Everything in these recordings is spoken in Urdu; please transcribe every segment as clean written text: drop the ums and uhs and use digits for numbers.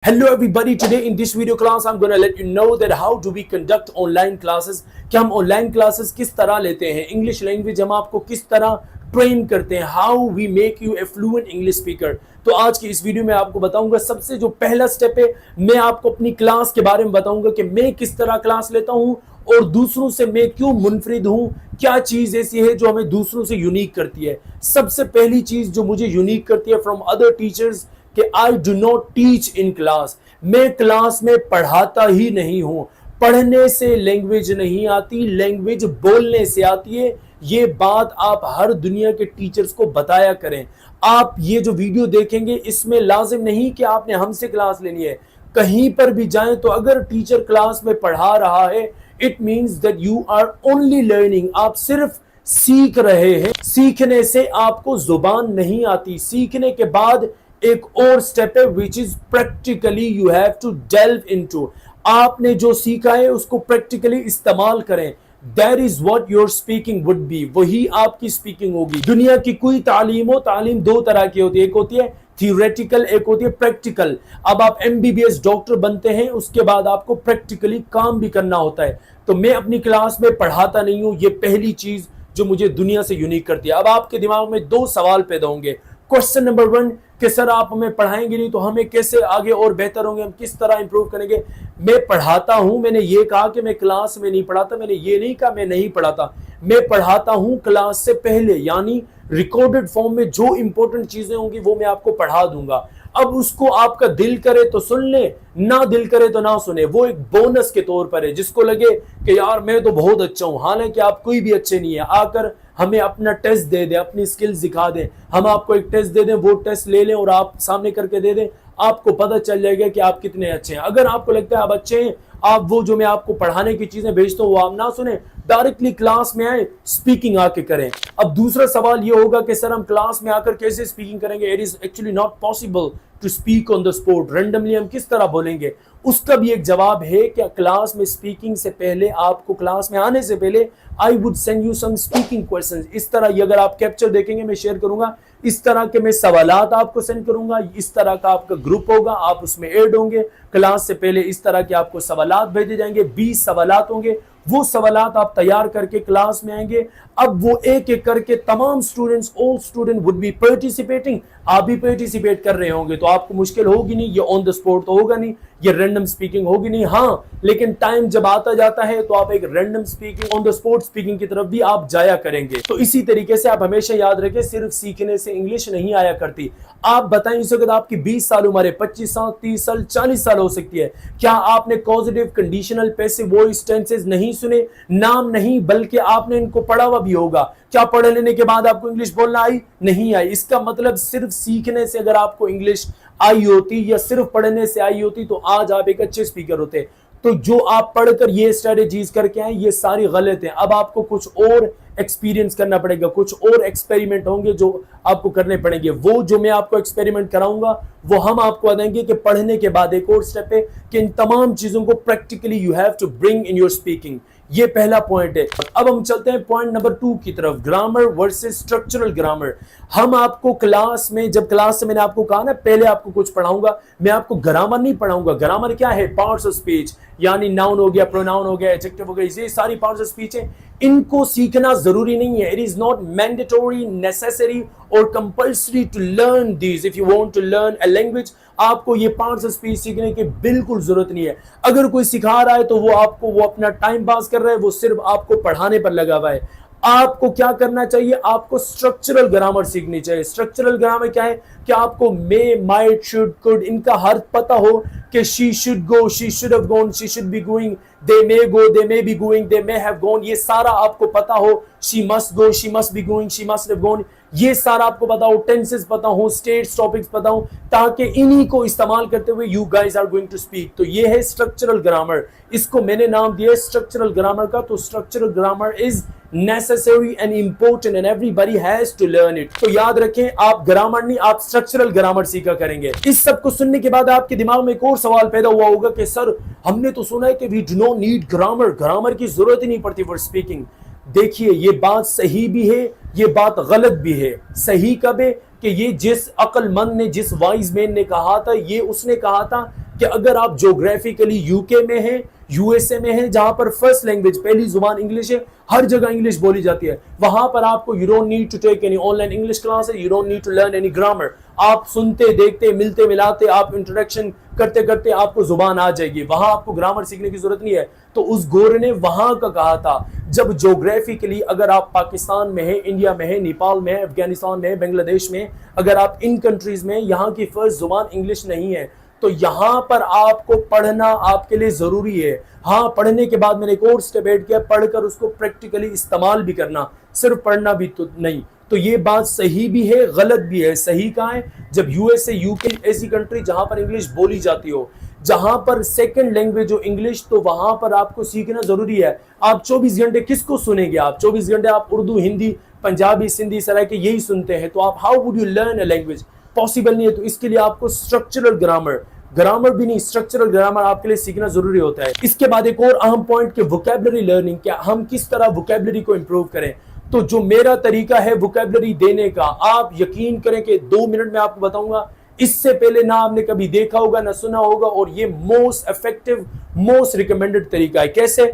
Hello everybody, today in this video class I'm going to let you know that how do we conduct online classes, کہ ہم online classes کس طرح لیتے ہیں, English language ہم آپ کو کس طرح ٹرین کرتے ہیں, how we make you a fluent English speaker. تو آج کی اس ویڈیو میں آپ کو بتاؤں گا سب سے جو پہلا سٹیپ ہے, میں آپ کو اپنی کلاس کے بارے میں بتاؤں گا کہ میں کس طرح کلاس لیتا ہوں اور دوسروں سے میں کیوں منفرد ہوں, کیا چیز ایسی ہے جو ہمیں دوسروں سے یونیک کرتی ہے. سب سے پہلی چیز جو مجھے یونیک کرتی ہے فرام ادر ٹیچرز کہ I do not teach in class. میں کلاس میں پڑھاتا ہی نہیں ہوں. پڑھنے سے لینگویج نہیں آتی, لینگویج بولنے سے آتی ہے. یہ بات آپ ہر دنیا کے ٹیچرز کو بتایا کریں. آپ یہ جو ویڈیو دیکھیں گے اس میں لازم نہیں کہ آپ نے ہم سے کلاس لینی ہے. کہیں پر بھی جائیں تو اگر ٹیچر کلاس میں پڑھا رہا ہے it means that you are only learning. آپ صرف سیکھ رہے ہیں. سیکھنے سے آپ کو زبان نہیں آتی. سیکھنے کے بعد ایک اور سٹیپ ہے which is practically you have to delve into. آپ نے جو سیکھا ہے اس کو پریکٹیکلی استعمال کریں. That is what your speaking would be. وہی آپ کی سپیکنگ ہوگی. دنیا کی کوئی تعلیم ہو, تعلیم دو طرح کی ہوتی ہے, ایک ہوتی ہے تھیوریٹیکل, ایک ہوتی ہے پریکٹیکل. اب آپ MBBS ڈاکٹر بنتے ہیں, اس کے بعد آپ کو پریکٹیکلی کام بھی کرنا ہوتا ہے. تو میں اپنی کلاس میں پڑھاتا نہیں ہوں, یہ پہلی چیز جو مجھے دنیا سے یونیک کرتی ہے. اب آپ کے دماغ میں دو سوال پیدا ہوں گے. کوسچن نمبر 1 کہ سر آپ ہمیں پڑھائیں گے نہیں تو ہمیں کیسے آگے اور بہتر ہوں گے, ہم کس طرح امپروو کریں گے. میں پڑھاتا ہوں, میں نے یہ کہا کہ میں کلاس میں نہیں پڑھاتا, میں نے یہ نہیں کہا میں نہیں پڑھاتا. میں پڑھاتا ہوں کلاس سے پہلے, یعنی ریکارڈڈ فارم میں جو امپورٹنٹ چیزیں ہوں گی وہ میں آپ کو پڑھا دوں گا. اب اس کو آپ کا دل کرے تو سن لیں, نہ دل کرے تو نہ سنیں. وہ ایک بونس کے طور پر ہے. جس کو لگے کہ یار میں تو بہت اچھا ہوں, حالانکہ آپ کوئی بھی اچھے نہیں ہیں, آ کر ہمیں اپنا ٹیسٹ دے دیں, اپنی سکلز دکھا دیں. ہم آپ کو ایک ٹیسٹ دے دیں, وہ ٹیسٹ لے لیں اور آپ سامنے کر کے دے دیں, آپ کو پتہ چل جائے گا کہ آپ کتنے اچھے ہیں. اگر آپ کو لگتا ہے آپ اچھے ہیں, آپ وہ جو میں آپ کو پڑھانے کی چیزیں بھیجتا ہوں وہ آپ نہ سنیں, ڈائریکٹلی کلاس میں آئیں, سپیکنگ آ کے کریں. اب دوسرا سوال یہ ہوگا کہ سر ہم کلاس میں آ کر کیسے سپیکنگ کریں گے. It is actually not possible to speak on the spot. Randomly ہم کس طرح بولیں گے. اس کا بھی ایک جواب ہے کہ کلاس میں سپیکنگ سے پہلے, آپ کو کلاس میں آنے سے پہلے I would send you some speaking questions. اس طرح یہ اگر آپ کیپچر دیکھیں گے میں شیئر کروں گا, اس طرح کے میں سوالات آپ کو سینڈ کروں گا. اس طرح کا آپ کا گروپ ہوگا, آپ اس میں ایڈ ہوں گے. کلاس سے پہلے اس طرح کے آپ کو سوالات بھیجے جائیں گے. 20 سوالات ہوں گے. وہ سوالات آپ تیار کر کے کلاس میں آئیں گے. اب وہ ایک ایک کر کے تمام students, all student would be participating. آپ بھی پارٹیسپیٹ کر رہے ہوں گے تو آپ کو مشکل ہوگی نہیں. یہ آن دا اسپوٹ تو ہوگا نہیں, یہ رینڈم سپیکنگ ہوگی نہیں. ہاں لیکن ٹائم جب آتا جاتا ہے تو آپ ایک random speaking, on the sport speaking کی طرف بھی آپ جایا کریں گے. تو اسی طریقے سے آپ ہمیشہ یاد رکھیں, صرف سیکھنے سے انگلش نہیں آیا کرتی. آپ بتائیں اس وقت آپ کی 20 سال عمر ہے, 25 سال, 30 سال, 40 سال ہو سکتی ہے. کیا آپ نے کازیٹیو, کنڈیشنل, پیسو وائس ٹینسز نہیں سنے, نام نہیں, بلکہ آپ نے ان کو پڑھا ہوا بھی ہوگا. کیا پڑھ لینے کے بعد آپ کو انگلش بولنا آئی؟ نہیں آئی. اس کا مطلب صرف سیکھنے سے اگر آپ کو انگلش آئی ہوتی یا صرف پڑھنے سے آئی ہوتی تو آج آپ ایک اچھے اسپیکر ہوتے. تو جو آپ پڑھ کر یہ اسٹریٹجیز کر کے آئیں یہ ساری غلط ہیں. اب آپ کو کچھ اور ایکسپیرینس کرنا پڑے گا, کچھ اور ایکسپیریمنٹ ہوں گے جو آپ کو کرنے پڑیں گے. وہ جو میں آپ کو ایکسپیریمنٹ کراؤں گا وہ ہم آپ کو بتائیں گے کہ پڑھنے کے بعد ایک اور سٹیپ ہے کہ ان تمام چیزوں کو practically you have to bring in your speaking. یہ پہلا پوائنٹ ہے. اب ہم چلتے ہیں پوائنٹ نمبر 2 کی طرف, گرامر ورسز اسٹرکچرل گرامر. ہم آپ کو کلاس میں, جب کلاس سے میں نے آپ کو کہا نا پہلے آپ کو کچھ پڑھاؤں گا, میں آپ کو گرامر نہیں پڑھاؤں گا. گرامر کیا ہے؟ پارٹس آف اسپیچ, یعنی ناؤن ہو گیا, پروناؤن ہو گیا, ایڈجیکٹو ہو گیا, یہ ساری پارٹس آف اسپیچ ہیں. ان کو سیکھنا ضروری نہیں ہے. It is not mandatory, necessary اور compulsory to learn these. If you want to learn a language, آپ کو یہ پارٹس آف اسپیچ سیکھنے کی بالکل ضرورت نہیں ہے. اگر کوئی سکھا رہا ہے تو وہ آپ کو, وہ اپنا ٹائم پاس کر رہا ہے, وہ صرف آپ کو پڑھانے پر لگا ہوا ہے. آپ کو کیا کرنا چاہیے؟ آپ کو اسٹرکچرل گرامر سیکھنی چاہیے. اسٹرکچرل گرامر کیا ہے کہ آپ کو مے, مائٹ, شوڈ, کوڈ, ان کا حرف پتہ ہو کہ she should go, she should have gone, she should be going, they may go, they may be going, they may have gone. یہ سارا آپ کو پتہ ہو. She must go, she must be going, she must have gone. یہ سارا آپ کو پتا ہو. ٹینسز پتا ہو, اسٹیٹس, ٹاپکس پتا ہو, تاکہ انہی کو استعمال کرتے ہوئے you guys are going to speak. تو یہ ہے اسٹرکچرل گرامر. اس کو میں نے نام دیا ہے اسٹرکچرل گرامر کا. تو structural grammar is necessary and important and everybody has to learn it. تو یاد رکھیں, آپ گرامر نہیں, آپ اسٹرکچرل گرامر سیکھا کریں گے. اس سب کو سننے کے بعد آپ کے دماغ میں ایک اور سوال پیدا ہوا ہوگا کہ سر ہم نے تو سنا ہے کہ we do not need grammar, grammar کی ضرورت ہی نہیں پڑتی for speaking. دیکھیے یہ بات صحیح بھی ہے، یہ بات غلط بھی ہے۔ صحیح کب ہے کہ یہ جس عقل مند نے، جس وائز مین نے کہا تھا، یہ اس نے کہا تھا کہ اگر آپ جغرافیکلی یو کے میں ہیں، یو ایس اے میں ہیں، جہاں پر فرسٹ لینگویج پہلی زبان انگلش ہے، ہر جگہ انگلش بولی جاتی ہے، وہاں پر آپ کو you don't need to take any online English class, you don't need to learn any grammar, آپ سنتے دیکھتے ملتے ملاتے آپ انٹروڈکشن کرتے کرتے آپ کو زبان آ جائے گی، وہاں آپ کو گرامر سیکھنے کی ضرورت نہیں ہے۔ تو اس گور نے وہاں کا کہا تھا جب جغرافیکلی اگر آپ پاکستان میں ہیں، انڈیا میں ہیں، نیپال میں ہیں، افغانستان میں ہیں، بنگلہ دیش میں، اگر آپ ان کنٹریز میں یہاں کی فرسٹ زبان انگلش نہیں ہے تو یہاں پر آپ کو پڑھنا آپ کے لیے ضروری ہے۔ ہاں پڑھنے کے بعد میں نے ایک اور سٹیپ ایڈ کیا، پڑھ کر اس کو پریکٹیکلی استعمال بھی کرنا، صرف پڑھنا بھی تو نہیں۔ تو یہ بات صحیح بھی ہے غلط بھی ہے۔ صحیح کہاں ہے؟ جب یو ایس اے، یو کے ایسی کنٹری جہاں پر انگلش بولی جاتی ہو، جہاں پر سیکنڈ لینگویج ہو انگلش، تو وہاں پر آپ کو سیکھنا ضروری ہے۔ آپ 24 گھنٹے کس کو سنیں گے؟ آپ 24 گھنٹے آپ اردو، ہندی، پنجابی، سندھی، سرائکی یہی سنتے ہیں، تو آپ how would you learn a language? Possible نہیں ہے۔ تو اس کے لیے آپ کو اسٹرکچرل گرامر بھی نہیں، اسٹرکچرل گرامر آپ کے لیے سیکھنا ضروری ہوتا ہے۔ اس کے بعد ایک اور اہم پوائنٹ کہ ووکیبلری لرننگ، کیا ہم کس طرح ووکیبلری کو امپروو کریں۔ تو جو میرا طریقہ ہے ووکیبلری دینے کا، آپ یقین کریں کہ 2 منٹ میں آپ کو بتاؤں گا، اس سے پہلے نہ آپ نے کبھی دیکھا ہوگا نہ سنا ہوگا، اور یہ موسٹ افیکٹو، موسٹ ریکمینڈڈ طریقہ ہے۔ کیسے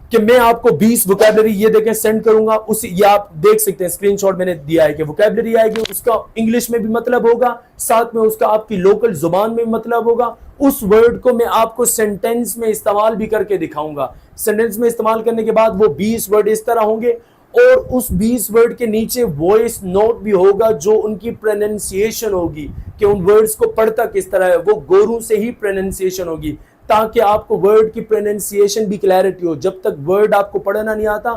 کہ میں آپ کو 20 ووکیبلری یہ دیکھیں سینڈ کروں گا، اسی یہ آپ دیکھ سکتے ہیں، اسکرین شاٹ میں نے دیا ہے کہ ووکیبلری آئے گی، اس کا انگلش میں بھی مطلب ہوگا، ساتھ میں اس کا آپ کی لوکل زبان میں بھی مطلب ہوگا۔ اس ورڈ کو میں آپ کو سینٹینس میں استعمال بھی کر کے دکھاؤں گا۔ سینٹینس میں استعمال کرنے کے بعد وہ 20 ورڈ اس طرح ہوں گے، اور اس 20 ورڈ کے نیچے وائس نوٹ بھی ہوگا جو ان کی پروننسیشن ہوگی کہ ان ورڈز کو پڑھتا کس طرح ہے، وہ گوروں سے ہی پروننسیشن ہوگی، تاکہ آپ کو ورڈ کی پروننسیشن بھی کلیئرٹی ہو۔ جب تک ورڈ آپ کو پڑھنا نہیں آتا